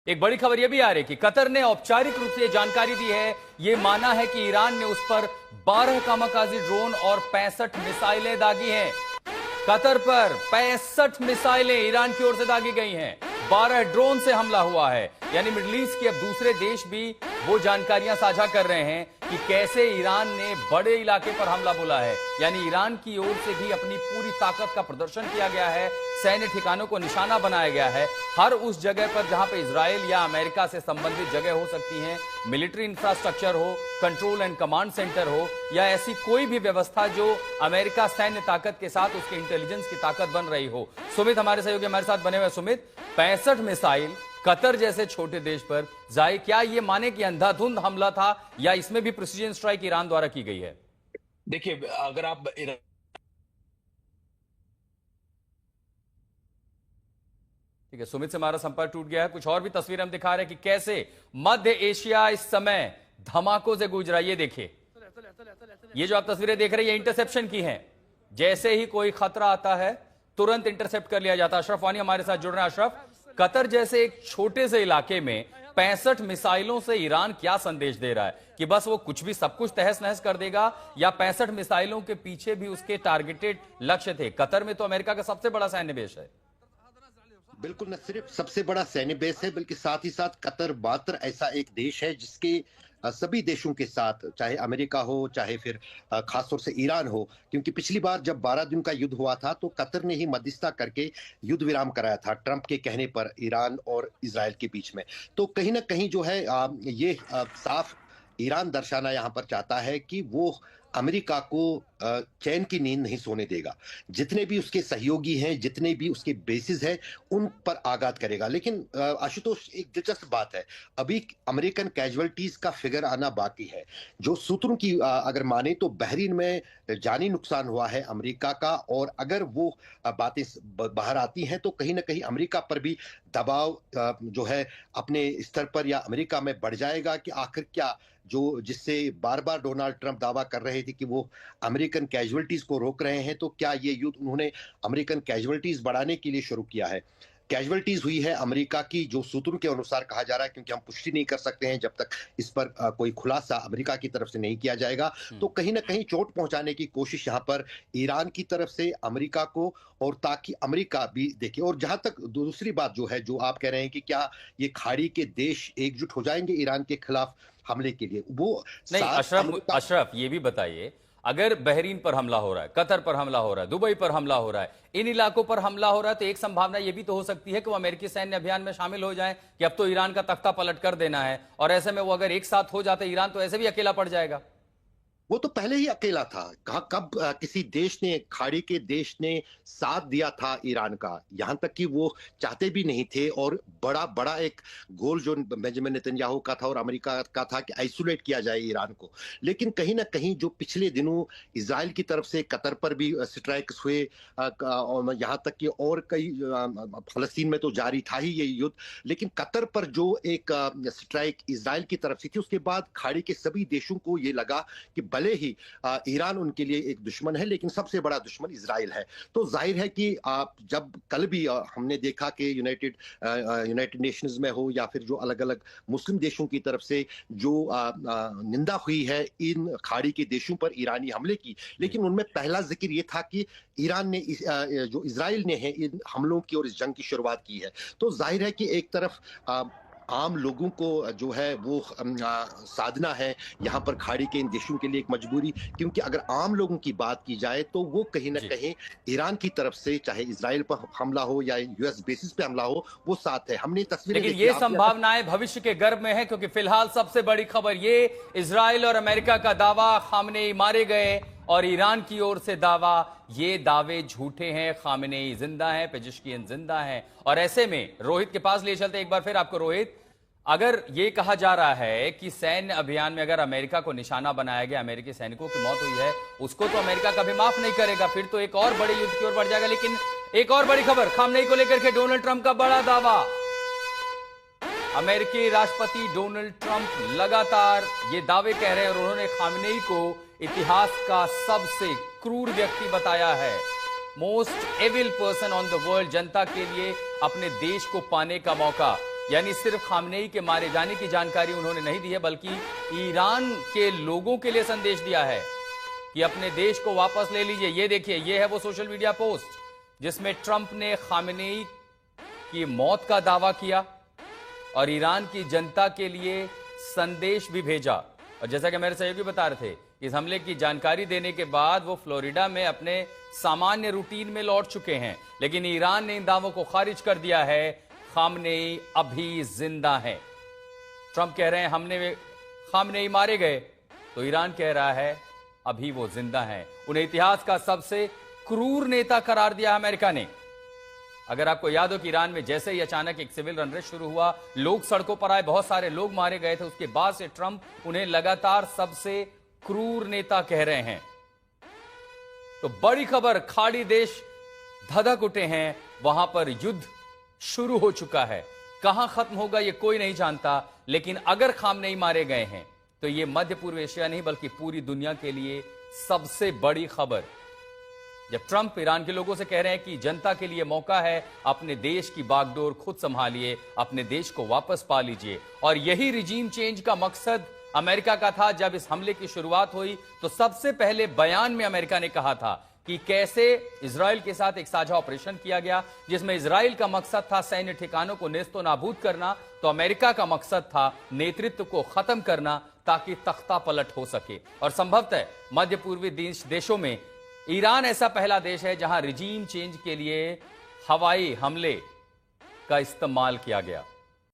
एक बड़ी खबर यह भी आ रही है कि कतर ने औपचारिक रूप से जानकारी दी है, यह माना है कि ईरान ने उस पर 12 कामाकाजी ड्रोन और 65 मिसाइलें दागी हैं। कतर पर 65 मिसाइलें ईरान की ओर से दागी गई हैं, 12 ड्रोन से हमला हुआ है। यानी मिडिल ईस्ट के अब दूसरे देश भी वो जानकारियां साझा कर रहे हैं कि कैसे ईरान ने बड़े इलाके पर हमला बोला है। यानी ईरान की ओर से भी अपनी पूरी ताकत का प्रदर्शन किया गया है, सैन्य ठिकानों को निशाना बनाया गया है। हर उस जगह पर जहां पर इजराइल या अमेरिका से संबंधित जगह हो सकती हैं, मिलिट्री इंफ्रास्ट्रक्चर हो, कंट्रोल एंड कमांड सेंटर हो, या ऐसी कोई भी व्यवस्था जो अमेरिका सैन्य ताकत के साथ उसके इंटेलिजेंस की ताकत बन रही हो। सुमित हमारे सहयोगी हमारे साथ बने हुए। सुमित, 65 मिसाइल कतर जैसे छोटे देश पर, जाए क्या ये माने कि अंधाधुंध हमला था या इसमें भी प्रिसीजन स्ट्राइक ईरान द्वारा की गई है? देखिए, अगर आप ठीक है, सुमित से हमारा संपर्क टूट गया है। कुछ और भी तस्वीर हम दिखा रहे हैं कि कैसे मध्य एशिया इस समय धमाकों से गूंज रहा है। ये देखिए, ये जो आप तस्वीरें देख रहे हैं, ये इंटरसेप्शन की हैं। जैसे ही कोई खतरा आता है तुरंत इंटरसेप्ट कर लिया जाता है। अशरफ वानी हमारे साथ जुड़ रहे हैं। अशरफ, कतर जैसे एक छोटे से इलाके में 65 मिसाइलों से ईरान क्या संदेश दे रहा है कि बस वो कुछ भी सब कुछ तहस नहस कर देगा, या 65 मिसाइलों के पीछे भी उसके टारगेटेड लक्ष्य थे? कतर में तो अमेरिका का सबसे बड़ा सैन्य बेस है। बिल्कुल, न सिर्फ सबसे बड़ा सैन्य बेस है बल्कि साथ ही साथ कतर मात्र ऐसा एक देश है जिसके सभी देशों के साथ, चाहे अमेरिका हो चाहे फिर खासतौर से ईरान हो, क्योंकि पिछली बार जब 12 दिन का युद्ध हुआ था तो कतर ने ही मध्यस्थता करके युद्ध विराम कराया था ट्रंप के कहने पर ईरान और इजराइल के बीच में। तो कहीं ना कहीं जो है ये साफ ईरान दर्शाना यहाँ पर चाहता है कि वो अमेरिका को चैन की नींद नहीं सोने देगा। जितने भी उसके सहयोगी हैं, जितने भी उसके बेसिस हैं, उन पर आघात करेगा। लेकिन आशुतोष, एक दिलचस्प बात है, अभी अमेरिकन कैजुअलिटीज का फिगर आना बाकी है। जो सूत्रों की अगर माने तो बहरीन में जानी नुकसान हुआ है अमेरिका का, और अगर वो बातें बाहर आती हैं तो कहीं ना कहीं अमेरिका पर भी दबाव जो है अपने स्तर पर या अमेरिका में बढ़ जाएगा कि आखिर क्या, जो जिससे बार बार डोनाल्ड ट्रंप दावा कर रहे थे कि वो अमेरिकन कैजुअलिटीज को रोक रहे हैं, तो क्या ये युद्ध उन्होंने अमेरिकन कैजुअलिटीज बढ़ाने के लिए शुरू किया है? कैजुअलिटीज हुई है अमेरिका की, जो सूत्रों के अनुसार कहा जा रहा है, क्योंकि हम पुष्टि नहीं कर सकते हैं जब तक इस पर कोई खुलासा अमेरिका की तरफ से नहीं किया जाएगा। तो कहीं ना कहीं चोट पहुंचाने की कोशिश यहाँ पर ईरान की तरफ से अमेरिका को, और ताकि अमेरिका भी देखे। और जहां तक दूसरी बात जो है, जो आप कह रहे हैं कि क्या ये खाड़ी के देश एकजुट हो जाएंगे ईरान के खिलाफ हमले के लिए, वो नहीं अशरफ, ये भी बताइए, अगर बहरीन पर हमला हो रहा है, कतर पर हमला हो रहा है, दुबई पर हमला हो रहा है, इन इलाकों पर हमला हो रहा है, तो एक संभावना ये भी तो हो सकती है कि वो अमेरिकी सैन्य अभियान में शामिल हो जाएं कि अब तो ईरान का तख्ता पलट कर देना है, और ऐसे में वो अगर एक साथ हो जाते ईरान तो ऐसे भी अकेला पड़ जाएगा। वो तो पहले ही अकेला था। कब किसी देश ने, खाड़ी के देश ने साथ दिया था ईरान का? यहां तक कि वो चाहते भी नहीं थे, और बड़ा बड़ा एक गोल जो बेंजामिन नेतन्याहू का था और अमेरिका का था कि आइसोलेट किया जाए ईरान को। लेकिन कहीं ना कहीं जो पिछले दिनों इजराइल की तरफ से कतर पर भी स्ट्राइक्स हुए, यहां तक कि और कई फलस्तीन में तो जारी था ही ये युद्ध, लेकिन कतर पर जो एक स्ट्राइक इजराइल की तरफ से थी, उसके बाद खाड़ी के सभी देशों को ये लगा कि भले ही ईरान उनके लिए एक दुश्मन है, लेकिन सबसे बड़ा दुश्मन इजराइल है। तो जाहिर है कि जब कल भी हमने देखा कि यूनाइटेड नेशंस में हो या फिर जो अलग अलग मुस्लिम देशों की तरफ से जो निंदा हुई है इन खाड़ी के देशों पर ईरानी हमले की, लेकिन उनमें पहला जिक्र ये था कि ईरान ने जो इजराइल ने है इन हमलों की और इस जंग की शुरुआत की है। तो जाहिर है कि एक तरफ आम लोगों को जो है वो साधना है यहाँ पर खाड़ी के इन देशों के लिए एक मजबूरी, क्योंकि अगर आम लोगों की बात की जाए तो वो कहीं ना कहीं ईरान की तरफ से, चाहे इजराइल पर हमला हो या यूएस बेसिस पे हमला हो, वो साथ है। हमने तस्वीरें, लेकिन ये संभावनाएं भविष्य के गर्भ में है, क्योंकि फिलहाल सबसे बड़ी खबर ये, इजराइल और अमेरिका का दावा खामनेई मारे गए, और ईरान की ओर से दावा, ये दावे झूठे हैं, खामनेई जिंदा हैं, पेजिशकियन जिंदा हैं। और ऐसे में रोहित के पास ले चलते एक बार फिर आपको। रोहित, अगर ये कहा जा रहा है कि सैन्य अभियान में अगर अमेरिका को निशाना बनाया गया, अमेरिकी सैनिकों की मौत हुई है, उसको तो अमेरिका कभी माफ नहीं करेगा, फिर तो एक और बड़े युद्ध की ओर बढ़ जाएगा। लेकिन एक और बड़ी खबर, खामनेई को लेकर के डोनाल्ड ट्रंप का बड़ा दावा। अमेरिकी राष्ट्रपति डोनाल्ड ट्रंप लगातार ये दावे कह रहे हैं, और उन्होंने खामनेई को इतिहास का सबसे क्रूर व्यक्ति बताया है, most evil person on the world. जनता के लिए अपने देश को पाने का मौका, यानी सिर्फ खामनेई के मारे जाने की जानकारी उन्होंने नहीं दी है, बल्कि ईरान के लोगों के लिए संदेश दिया है कि अपने देश को वापस ले लीजिए। ये देखिए, ये है वो सोशल मीडिया पोस्ट जिसमें ट्रंप ने खामनेई की मौत का दावा किया और ईरान की जनता के लिए संदेश भी भेजा। और जैसा कि मेरे सहयोगी बता रहे थे, इस हमले की जानकारी देने के बाद वो फ्लोरिडा में अपने सामान्य रूटीन में लौट चुके हैं, लेकिन ईरान ने इन दावों को खारिज कर दिया है। खामनेई अभी जिंदा है। ट्रंप कह रहे हैं हमने खामनेई मारे गए, तो ईरान कह रहा है अभी वो जिंदा हैं। उन्हें इतिहास का सबसे क्रूर नेता करार दिया अमेरिका ने। अगर आपको याद हो कि ईरान में जैसे ही अचानक एक सिविल अनरेस्ट शुरू हुआ, लोग सड़कों पर आए, बहुत सारे लोग मारे गए थे, उसके बाद से ट्रंप उन्हें लगातार सबसे क्रूर नेता कह रहे हैं। तो बड़ी खबर, खाड़ी देश धधक उठे हैं, वहां पर युद्ध शुरू हो चुका है। कहां खत्म होगा ये कोई नहीं जानता, लेकिन अगर खामनेई मारे गए हैं तो ये मध्य पूर्व एशिया नहीं बल्कि पूरी दुनिया के लिए सबसे बड़ी खबर। जब ट्रंप ईरान के लोगों से कह रहे हैं कि जनता के लिए मौका है, अपने देश की बागडोर खुद संभालिए, अपने देश को वापस पा लीजिए। और यही रिजीम चेंज का मकसद अमेरिका का था। जब इस हमले की शुरुआत हुई तो सबसे पहले बयान में अमेरिका ने कहा था कि कैसे इजराइल के साथ एक साझा ऑपरेशन किया गया, जिसमें इजराइल का मकसद था सैन्य ठिकानों को नेस्तो नाबूद करना, तो अमेरिका का मकसद था नेतृत्व को खत्म करना ताकि तख्ता पलट हो सके। और संभवतः मध्य पूर्वी देशों में ईरान ऐसा पहला देश है जहां रिजीम चेंज के लिए हवाई हमले का इस्तेमाल किया गया।